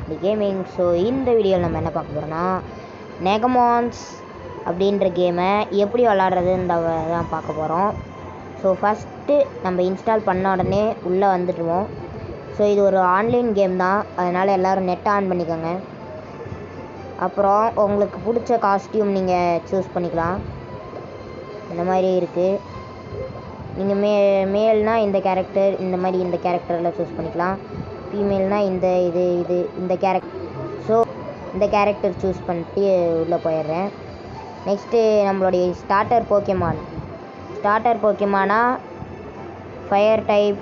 தி gaming. So இந்த வீடியோவில் நம்ம என்ன பார்க்க போகிறோம்னா நெகமான்ஸ் அப்படின்ற கேமை எப்படி விளாட்றதுன்னு தான் பார்க்க போகிறோம். ஸோ ஃபஸ்ட்டு நம்ம இன்ஸ்டால் பண்ண உடனே உள்ளே வந்துடுவோம். ஸோ இது ஒரு ஆன்லைன் கேம் தான், அதனால் எல்லோரும் நெட் ஆன் பண்ணிக்கோங்க. அப்புறம் உங்களுக்கு பிடிச்ச காஸ்டியூம் நீங்கள் சூஸ் பண்ணிக்கலாம். இந்த மாதிரி இருக்குது. நீங்கள் மேல்னால் இந்த கேரக்டர், இந்த மாதிரி இந்த கேரக்டரில் சூஸ் பண்ணிக்கலாம். ஃபீமேல்னால் இந்த கேரக்டர். ஸோ இந்த கேரக்டர் சூஸ் பண்ணிட்டு உள்ளே போயிடுறேன். நெக்ஸ்ட்டு நம்மளுடைய ஸ்டார்டர் போக்கேமானா ஃபயர் டைப்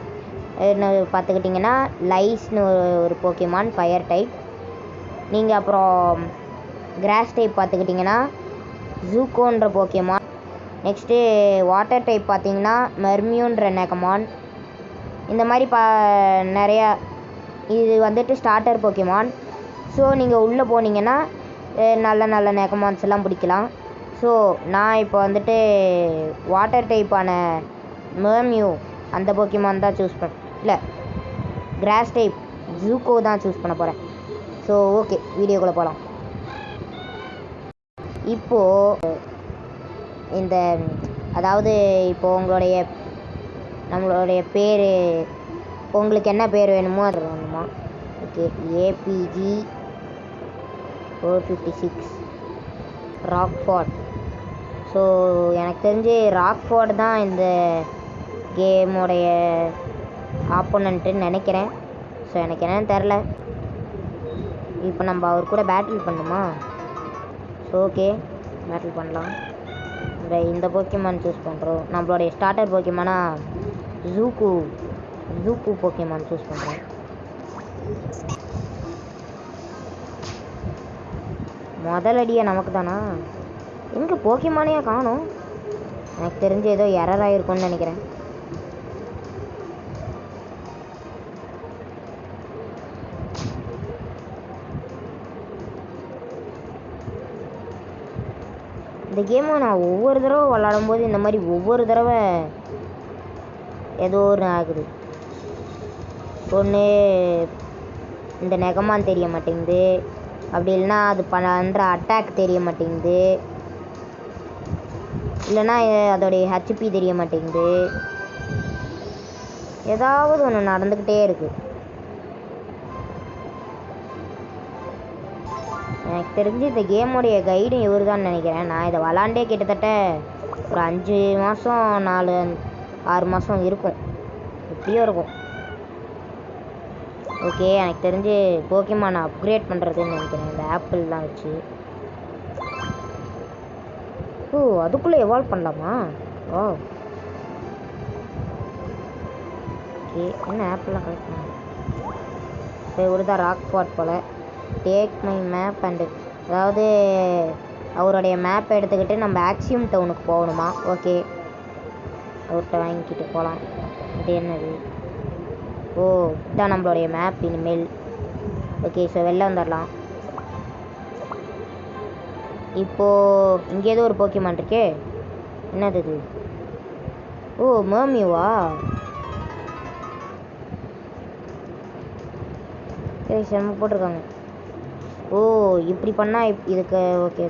பார்த்துக்கிட்டிங்கன்னா லைஸ்னு ஒரு போக்கேமான் ஃபயர் டைப். நீங்கள் அப்புறம் கிராஸ் டைப் பார்த்துக்கிட்டிங்கன்னா ஜூக்கோன்ற போக்கேமான். நெக்ஸ்ட்டு வாட்டர் டைப் பார்த்தீங்கன்னா மெர்மியூன்ற நெகமான். இந்த மாதிரி நிறையா இது வந்துட்டு ஸ்டார்டர் போக்கேமான். ஸோ நீங்கள் உள்ளே போனீங்கன்னா நல்ல நெகமான்ஸ் எல்லாம் பிடிக்கலாம். ஸோ நான் இப்போ வந்துட்டு வாட்டர் டைப்பான மெர்மியூ அந்த போக்கேமான் தான் சூஸ் இல்லை கிராஸ் டைப் ஜூக்கோ தான் சூஸ் பண்ண போகிறேன். ஸோ ஓகே, வீடியோக்குள்ளே போகலாம். இப்போது இப்போது நம்மளுடைய பேர், உங்களுக்கு என்ன பேர் வேணுமோ அது வேணுமா? Okay, APG 456 Rockford. ஸோ எனக்கு தெரிஞ்சு ராக்ஃபோர்ட் தான் இந்த கேமுடைய ஆப்போனண்ட்டுன்னு நினைக்கிறேன். ஸோ எனக்கு என்னன்னு தெரில. இப்போ நம்ம அவர் கூட பேட்டில் பண்ணுமா? ஸோ ஓகே, பேட்டில் பண்ணலாம். இந்த போக்கேமான் சூஸ் பண்ணுறோம். நம்மளுடைய ஸ்டார்டர் போக்கேமானா ஜூக்கு போக்கேமான் சூஸ் பண்ணுறோம். முதல் அடியை நமக்கு தானா? எங்கே போக்கேமானே காணோம். எனக்கு தெரிஞ்சு ஏதோ எரர் ஆகிருக்கும்னு நினைக்கிறேன். இந்த கேமை நான் ஒவ்வொரு தடவை விளாடும்போது இந்த மாதிரி ஒவ்வொரு தடவை ஏதோ ஒன்று ஆகுது. ஒன்று இந்த நெகமான் தெரிய மாட்டேங்குது, அப்படி இல்லைன்னா அது பண்ணுற அட்டாக் தெரிய மாட்டேங்குது, இல்லைன்னா அதோடைய ஹெச்பி தெரிய மாட்டேங்குது. ஏதாவது ஒன்று நடந்துக்கிட்டே இருக்குது. எனக்கு தெரிஞ்சு இந்த கேமோடைய கைடு இவர் தான் நினைக்கிறேன். நான் இதை விளாண்டே கிட்டத்தட்ட ஒரு 5 மாதம் 4-6 மாதம் இருக்கும், எப்படியோ இருக்கும். ஓகே, எனக்கு தெரிஞ்சு போக்கேமானை அப்கிரேட் பண்ணுறதுன்னு நினைக்கிறேன் இந்த ஆப்பிள்லாம் வச்சு. ஓ, அதுக்குள்ளே எவால்வ் பண்ணலாமா? ஓ ஓகே, என்ன ஆப்பிள்லாம் கலெக்ட் பண்ண இப்போ இவருதான் Rockford Paul. Take my map and, அதாவது அவருடைய மேப்பை எடுத்துக்கிட்டு நம்ம ஆக்சியம் டவுனுக்கு போகணுமா? ஓகே, அவர்கிட்ட வாங்கிக்கிட்டு போகலாம். இது என்னது? ஓ, இதுதான் நம்மளுடைய மேப் இனிமேல். ஓகே, ஸோ வெளில வந்துடலாம். இப்போது இங்கே ஏதோ ஒரு போக்கேமான் இருக்கே, என்னது இது? ஓ, மெர்மியூவா? சரி, செம்ம போட்டிருக்காங்க. ஓ, இப்படி பண்ணால் இதுக்கு ஓகே.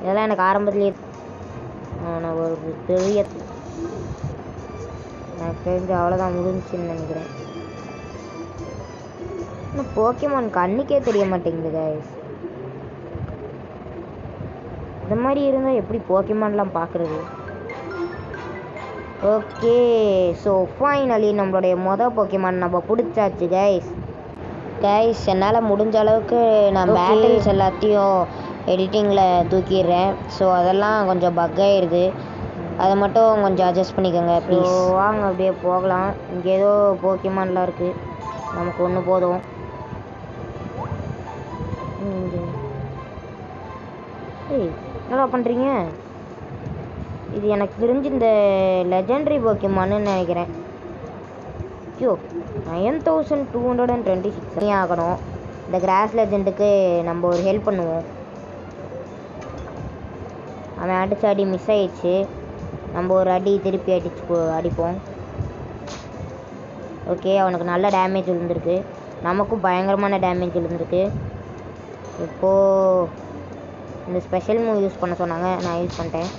இதெல்லாம் எனக்கு ஆரம்பத்துலேயே நான் ஒரு பெரிய எனக்கு தெரிஞ்சு அவ்வளோதான் முடிஞ்சுன்னு நினைக்கிறேன். ஆனால் போக்கேமான் கண்ணுக்கே தெரிய மாட்டேங்குது கைஸ். இந்த மாதிரி இருந்தால் எப்படி போக்கேமான்லாம் பார்க்குறது? ஓகே, ஸோ ஃபைனலி நம்மளுடைய போக்கேமான் நம்ம பிடிச்சாச்சு கைஸ். என்னால் முடிஞ்ச அளவுக்கு நான் பேட்டில்ஸ் எல்லாத்தையும் எடிட்டிங்கில் தூக்கிடுறேன். ஸோ அதெல்லாம் கொஞ்சம் பக் ஆயிடுது, அதை மட்டும் கொஞ்சம் அட்ஜஸ்ட் பண்ணிக்கோங்க ப்ளீஸ். வாங்க அப்படியே போகலாம். இங்கே ஏதோ போக்கேமான்லாம் இருக்குது, நமக்கு ஒன்று போதும். என்னடா பண்ணுறீங்க? இது எனக்கு தெரிஞ்சு இந்த லெஜெண்டரி போக்கேமான்னு நினைக்கிறேன். ஐயோ, 9226 ஆகணும். இந்த கிராஸ் லெஜெண்டுக்கு நம்ம ஒரு ஹெல்ப் பண்ணுவோம். அவன் அடித்த அடி மிஸ் ஆயிடுச்சு, நம்ம ஒரு அடி திருப்பி அடிப்போம். ஓகே, அவனுக்கு நல்ல டேமேஜ் விழுந்திருக்கு. நமக்கும் பயங்கரமான டேமேஜ் விழுந்திருக்கு. இப்போது இந்த ஸ்பெஷல் மூவ் யூஸ் பண்ண சொன்னாங்க, நான் யூஸ் பண்ணிட்டேன்.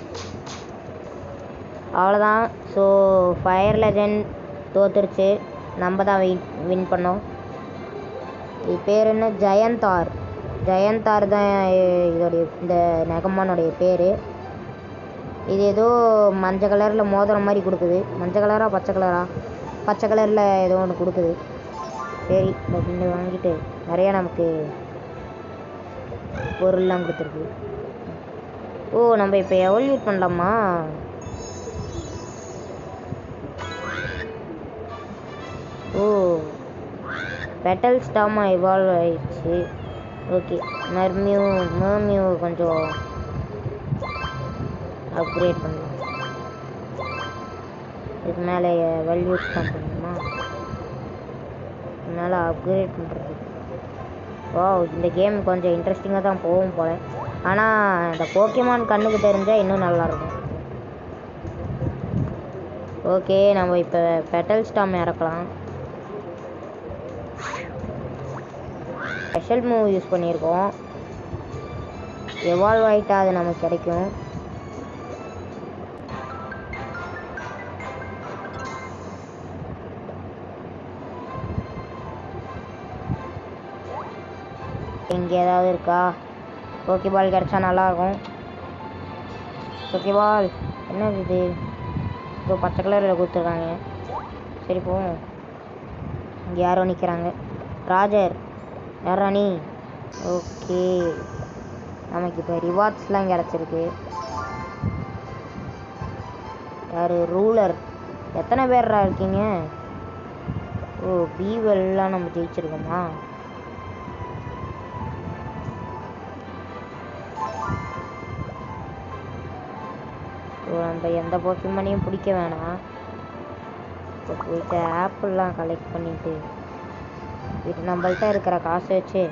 அவ்வளோதான். ஸோ ஃபயர் லெஜண்ட் தோத்துருச்சு, நம்ம தான் வின் பண்ணோம். இது பேர் என்ன? ஜெயந்தார். ஜெயந்தார் தான் இதோடைய இந்த நெகமானுடைய பேர். இது ஏதோ மஞ்சள் கலரில் மோதிரம் மாதிரி கொடுக்குது. மஞ்சள் கலரா பச்சை கலரா? பச்சை கலரில் ஏதோ ஒன்று கொடுக்குது. சரி, இந்த வாங்கிட்டு நிறையா நமக்கு பொருள்லாம் கொடுத்துருக்கு. ஓ, நம்ம இப்போ எவல்யூட் பண்ணலாமா? ஓ, பெட்டல் ஸ்டாமா எவால்வ் ஆயிடுச்சு. ஓகே, மர்மியூ கொஞ்சம் அப்கிரேட் பண்ணலாம். இதுக்கு மேலே எவல்யூட் தான் பண்ணணுமா? இதனால் அப்கிரேட் பண்ணுறது. ஓ, இந்த கேம் கொஞ்சம் இன்ட்ரெஸ்டிங்காக தான் போகும் போல். ஆனால் இந்த போக்கிமான் கண்ணுக்கு தெரிஞ்சால் இன்னும் நல்லாயிருக்கும். ஓகே, நம்ம இப்போ பெட்டல் ஸ்டாம் இறக்கலாம். ஸ்பெஷல் மூவ் யூஸ் பண்ணியிருக்கோம். எவால்வ் ஆகிட்டா அது நமக்கு கிடைக்கும். இங்கே ஏதாவது இருக்கா? போக்கிபால் கிடச்சா நல்லாயிருக்கும். போக்கிபால் என்ன இது? இப்போ பச்சை கலரில் கொடுத்துருக்காங்க. சரி போவோம். இங்கே யாரோ நிற்கிறாங்க. ராஜர், யாரா நீ? ஓகே, நமக்கு இப்போ ரிவார்ட்ஸ்லாம் கிடச்சிருக்கு. யார்? ரூலர். எத்தனை பேர்ரா இருக்கீங்க? ஓ, பீவெல்லாம் நம்ம ஜெயிச்சிருக்கோமா? நம்ம எந்த போக்கிமானையும் பிடிக்க வேணாம். இப்போ போயிட்டு ஆப்பிள்லாம் கலெக்ட் பண்ணிவிட்டு இது நம்மள்கிட்ட இருக்கிற காசை வச்சு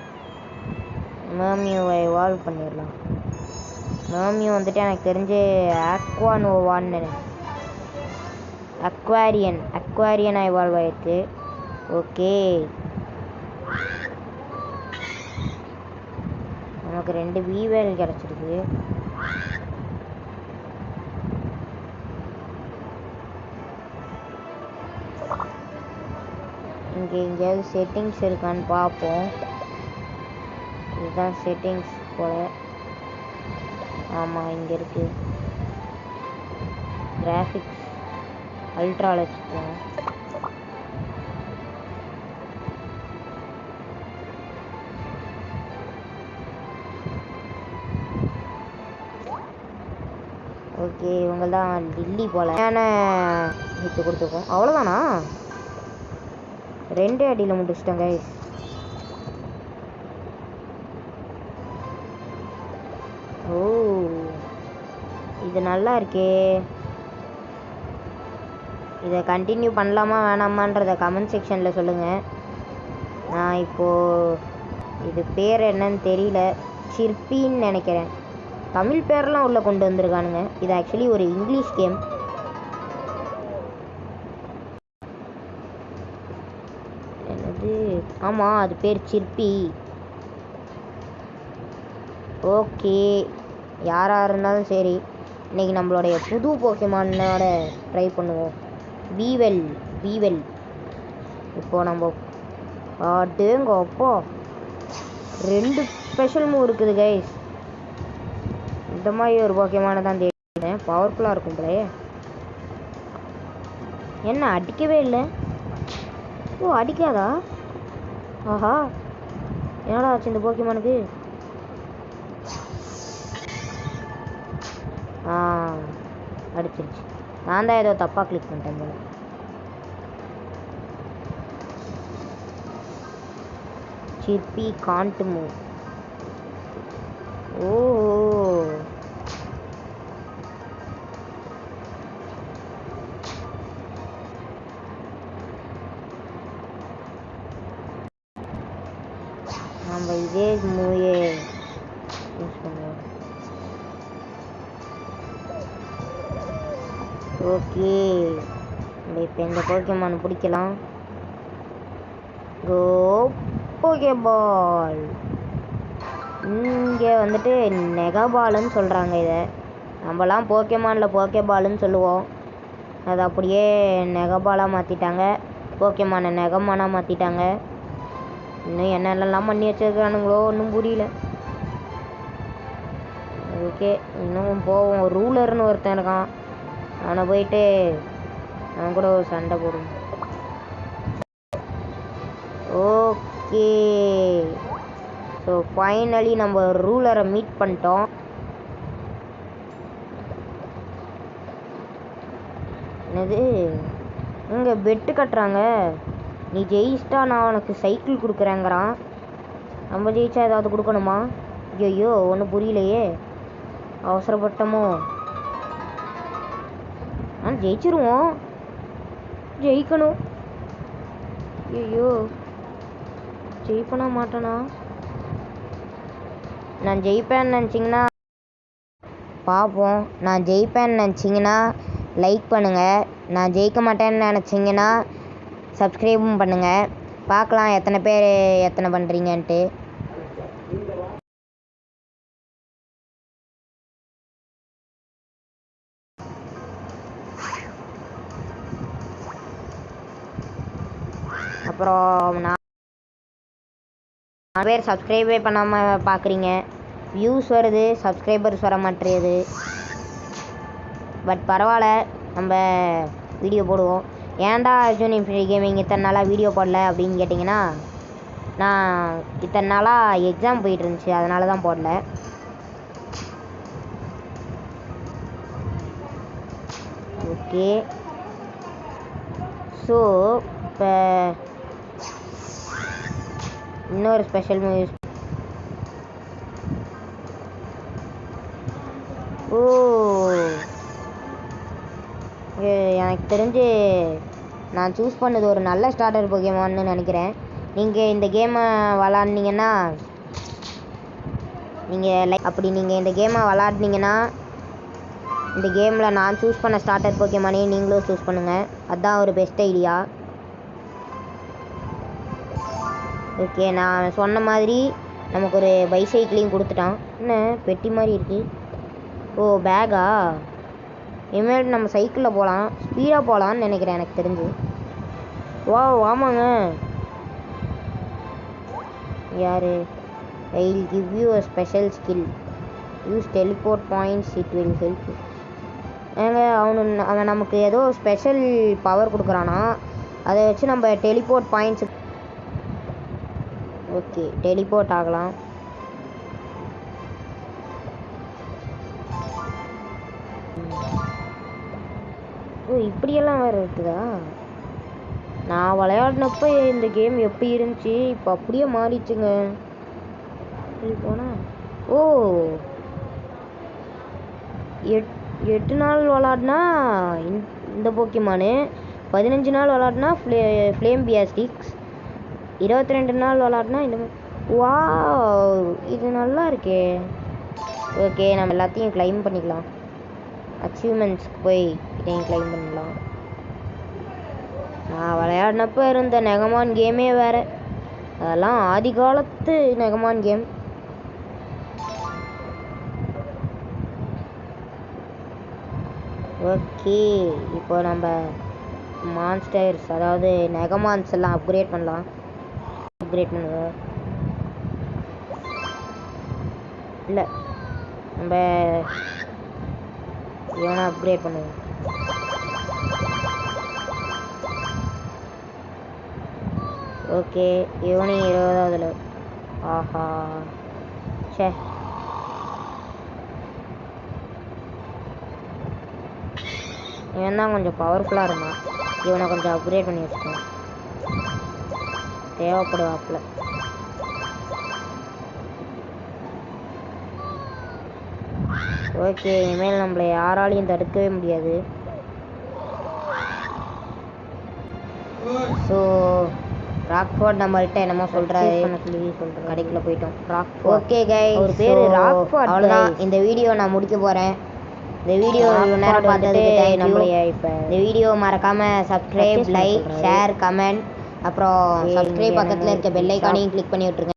மர்மியூவை எவால்வ் பண்ணிடலாம். மர்மியூ வந்துட்டு எனக்கு தெரிஞ்சு ஆக்வானோவான்னு அக்வாரியனாக எவால்வ் ஆயிருக்கு. ஓகே, நமக்கு 2 வீவேல் கிடச்சிருக்கு. இங்கே எங்கேயாவது செட்டிங்ஸ் இருக்கான்னு பார்ப்போம். இதுதான் செட்டிங்ஸ் போல். ஆமாம், இங்கே இருக்குது. கிராஃபிக்ஸ் அல்ட்ராவில் வச்சுக்கோங்க. ஓகே, இவங்க தான் டில்லி போல். ஹிட்டு கொடுத்துருக்கோம். அவ்வளோதானா? 2 அடியில் முடிச்சிட்டோங்க. ஓ, இது நல்லா இருக்கே. இதை கண்டினியூ பண்ணலாமா வேணாமான்றதை கமெண்ட் செக்ஷனில் சொல்லுங்கள். நான் இப்போது இது பேர் என்னன்னு தெரியல, சிற்பின்னு நினைக்கிறேன். தமிழ் பேரெலாம் உள்ளே கொண்டு வந்திருக்கானுங்க. இது ஆக்சுவலி ஒரு இங்கிலீஷ் கேம். என்னது? ஆமாம், அது பேர் சிற்பி. ஓகே, யாராக இருந்தாலும் சரி, இன்றைக்கி நம்மளுடைய புது போக்கிமானோட ட்ரை பண்ணுவோம். வீவெல். இப்போது நம்ம ஆட்டுங்க அப்போ 2 ஸ்பெஷல் மூவ் இருக்குது கைஸ். இந்த மாதிரி ஒரு போக்கியமான தான் தேடினேன். பவர்ஃபுல்லாக இருக்கும் போலயே. என்ன அடிக்கவே இல்லை? ஓ, அடிக்காதா? ஆஹா, என்னடா ஆச்சு இந்த போக்கியமானுக்கு? அடிச்சிருச்சு. நான் தான் ஏதோ தப்பாக கிளிக் பண்ணிட்டேன் போல. சிற்பி காண்ட் மூவ். ஓ, நம்ம இதே மூவியே யூஸ் பண்ணுவோம். ஓகே, நம்ம இப்போ இந்த போக்கிமான் பிடிக்கலாம். கோ போகேபால். இங்கே வந்துட்டு நெகாபால்னு சொல்கிறாங்க. இதை நம்மலாம் போக்கேமானில் போக்கேபால்னு சொல்லுவோம். அது அப்படியே நெகபாலாக மாற்றிட்டாங்க. போக்கேமானை நெகமானாக மாற்றிட்டாங்க. இன்னும் என்னென்னலாம் பண்ணி வச்சுருக்கானுங்களோ ஒன்றும் புரியல. ஓகே, இன்னும் போவோம். ரூலர்னு ஒருத்தன் இருக்கான், அவனை போயிட்டு அவன் கூட ஒரு சண்டை போடும். ஓகே, ஸோ ஃபைனலி நம்ம ரூலரை மீட் பண்ணிட்டோம். என்னது இங்கே பெட்டு கட்டுறாங்க. நீ ஜெயிச்சிட்டா நான் உனக்கு சைக்கிள் கொடுக்குறேங்கிறான். நம்ம ஜெயிச்சா ஏதாவது கொடுக்கணுமா? ஐயோ ஒன்றும் புரியலையே. அவசரப்பட்டமோ? ஜெயிச்சிருவோம், ஜெயிக்கணும். ஐயோ ஜெயிப்பனா மாட்டேனா? நான் ஜெயிப்பேன்னு நினச்சிங்கன்னா பார்ப்போம். நான் ஜெயிப்பேன்னு நினச்சிங்கன்னா லைக் பண்ணுங்கள். நான் ஜெயிக்க மாட்டேன்னு நினச்சிங்கன்னா சப்ஸ்கிரைபும் பண்ணுங்கள். பார்க்கலாம் எத்தனை பண்ணுறீங்கன்ட்டு. அப்புறம் நான் பேர் சப்ஸ்கிரைபே பண்ணாமல் பார்க்குறீங்க. வியூஸ் வருது, சப்ஸ்கிரைபர்ஸ் வர மாட்டேது. பட் பரவாயில்ல, நம்ம வீடியோ போடுவோம். ஏன்டா அர்ஜுன் இன்ஃபினிட்டி கேமிங் இத்தனை நாளாக வீடியோ போடல அப்படின்னு கேட்டிங்கன்னா, நான் இத்தனை நாளாக எக்ஸாம் போயிட்டு இருந்துச்சு, அதனால தான் போடல. ஓகே, ஸோ இப்போ இன்னொரு ஸ்பெஷல் மூவிஸ். ஓ, எனக்கு தெரிஞ்சு நான் சூஸ் பண்ணது ஒரு நல்ல ஸ்டார்டர் போகேமான்னு நினைக்கிறேன். நீங்கள் இந்த கேமை விளாட்னீங்கன்னா நீங்கள் இந்த கேமை விளாட்னீங்கன்னா இந்த கேமில் நான் சூஸ் பண்ண ஸ்டார்டர் போகேமானே நீங்களும் சூஸ் பண்ணுங்கள். அதுதான் ஒரு பெஸ்ட் ஐடியா. ஓகே, நான் சொன்ன மாதிரி நமக்கு ஒரு பைசைக்கிளையும் கொடுத்துட்டான். என்ன பெட்டி மாதிரி இருக்குது? ஓ பேகா. இனிமேல் நம்ம சைக்கிளில் போகலாம், ஸ்பீடாக போகலான்னு நினைக்கிறேன் எனக்கு தெரிஞ்சு. வா ஆமாங்க. யார்? I will give you a special skill, use teleport points, it will help. ஏங்க அவன் நமக்கு ஏதோ ஸ்பெஷல் பவர் கொடுக்குறானா, அதை வச்சு நம்ம டெலிபோர்ட் பாயிண்ட்ஸ். ஓகே, டெலிபோர்ட் ஆகலாம். ஓ இப்படியெல்லாம் வேறு இருக்குதா? நான் விளையாடினப்போ இந்த கேம் எப்படி இருந்துச்சு, இப்போ அப்படியே மாறிடுச்சுங்க. போனா ஓ 8 நாள் விளாட்னா இந்த போக்கிமானு, 15 நாள் விளாட்னா ஃப்ளேம் பியாஸ்டிக்ஸ், 22 நாள் விளாட்னா இந்த மாதிரி. வா இது நல்லா இருக்கே. ஓகே, நம்ம எல்லாத்தையும் கிளைம் பண்ணிக்கலாம். அச்சீவ்மெண்ட்ஸ்க்கு போய் இதையும் கிளைம் பண்ணலாம். நான் விளையாடினப்போ இருந்த நெகமான் கேமே வேறு. அதெல்லாம் ஆதி காலத்து நெகமான் கேம். ஓகே, இப்போ நம்ம மான்ஸ்டர்ஸ் அதாவது நெகமான்ஸ் எல்லாம் அப்கிரேட் பண்ணலாம். அப்கிரேட் பண்ணுவோம். இல்லை, நம்ம இவனை அப்கிரேட் பண்ணுவோம். ஓகே, இவனையும் 20ஆவதுல. ஆஹா சே, இவன் தான் கொஞ்சம் பவர்ஃபுல்லாக இருந்தான். இவனை கொஞ்சம் அப்கிரேட் பண்ணி வச்சுக்கோங்க, தேவைப்படுவாப்புல. ஓகே, இனிமேல் நம்மளை யாராலையும் தடுக்கவே முடியாது. ஸோ ராக்ஃபோர்ட் நம்மள்கிட்ட என்னமோ சொல்கிறாரு, கடைக்குள்ள போயிட்டோம். ஓகே கைஸ், ஒரு பேர் ராக்ஃபோர்ட். அவ்வளோதான், இந்த வீடியோ நான் முடிக்க போகிறேன். இந்த வீடியோ நேரம் பார்த்துட்டு நம்மளைய இப்போ இந்த வீடியோ மறக்காமல் சப்ஸ்கிரைப், லைக், ஷேர், கமெண்ட் அப்புறம் சப்ஸ்கிரைப் பக்கத்தில் இருக்க பெல் ஐக்கானையும் கிளிக் பண்ணி விட்ருங்க.